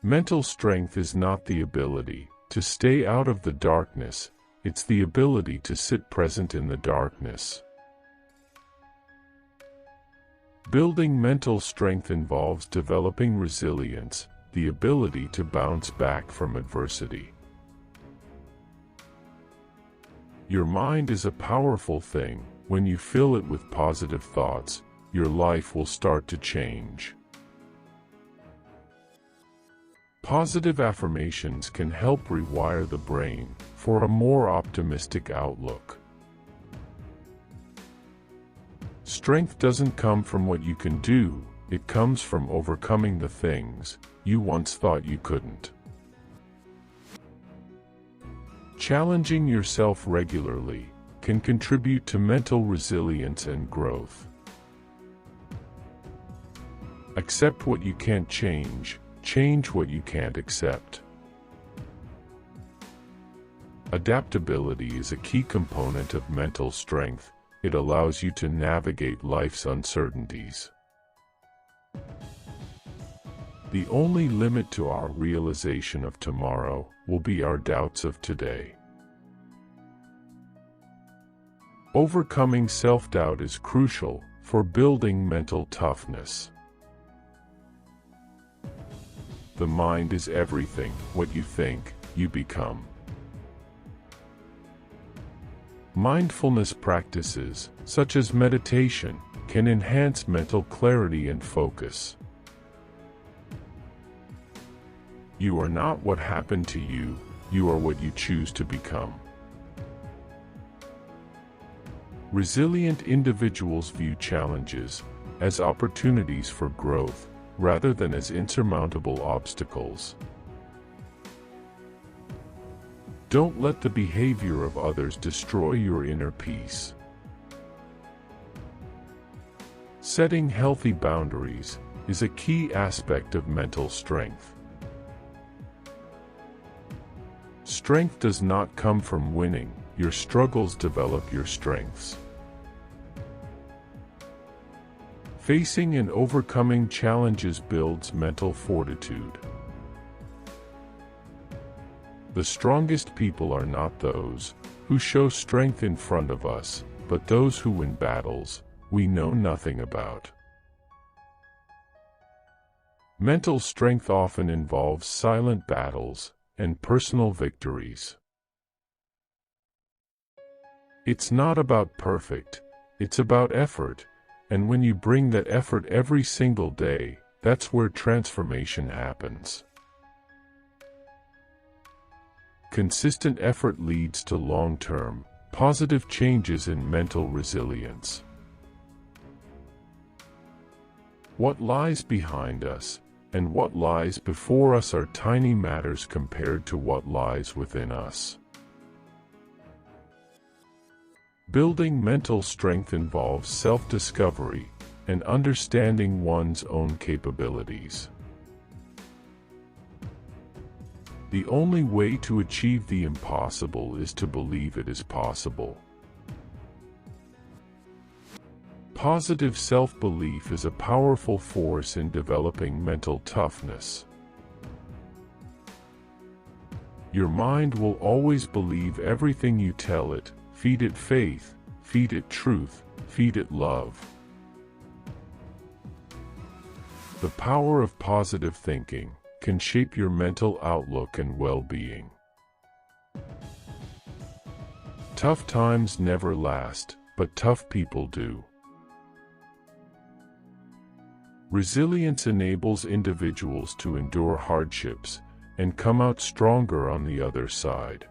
Mental strength is not the ability to stay out of the darkness, it's the ability to sit present in the darkness. Building mental strength involves developing resilience, the ability to bounce back from adversity. Your mind is a powerful thing. When you fill it with positive thoughts, your life will start to change. Positive affirmations can help rewire the brain for a more optimistic outlook. Strength doesn't come from what you can do, it comes from overcoming the things you once thought you couldn't. Challenging yourself regularly can contribute to mental resilience and growth. Accept what you can't change, change what you can't accept. Adaptability is a key component of mental strength. It allows you to navigate life's uncertainties. The only limit to our realization of tomorrow will be our doubts of today. Overcoming self-doubt is crucial for building mental toughness. The mind is everything. What you think, you become. Mindfulness practices, such as meditation, can enhance mental clarity and focus. You are not what happened to you, you are what you choose to become. Resilient individuals view challenges as opportunities for growth, rather than as insurmountable obstacles. Don't let the behavior of others destroy your inner peace. Setting healthy boundaries is a key aspect of mental strength. Strength does not come from winning, your struggles develop your strengths. Facing and overcoming challenges builds mental fortitude. The strongest people are not those who show strength in front of us, but those who win battles we know nothing about. Mental strength often involves silent battles and personal victories. It's not about perfect, it's about effort, and when you bring that effort every single day, that's where transformation happens. Consistent effort leads to long-term, positive changes in mental resilience. What lies behind us and what lies before us are tiny matters compared to what lies within us. Building mental strength involves self-discovery and understanding one's own capabilities. The only way to achieve the impossible is to believe it is possible. Positive self-belief is a powerful force in developing mental toughness. Your mind will always believe everything you tell it. Feed it faith, feed it truth, feed it love. The power of positive thinking can shape your mental outlook and well-being. Tough times never last, but tough people do. Resilience enables individuals to endure hardships and come out stronger on the other side.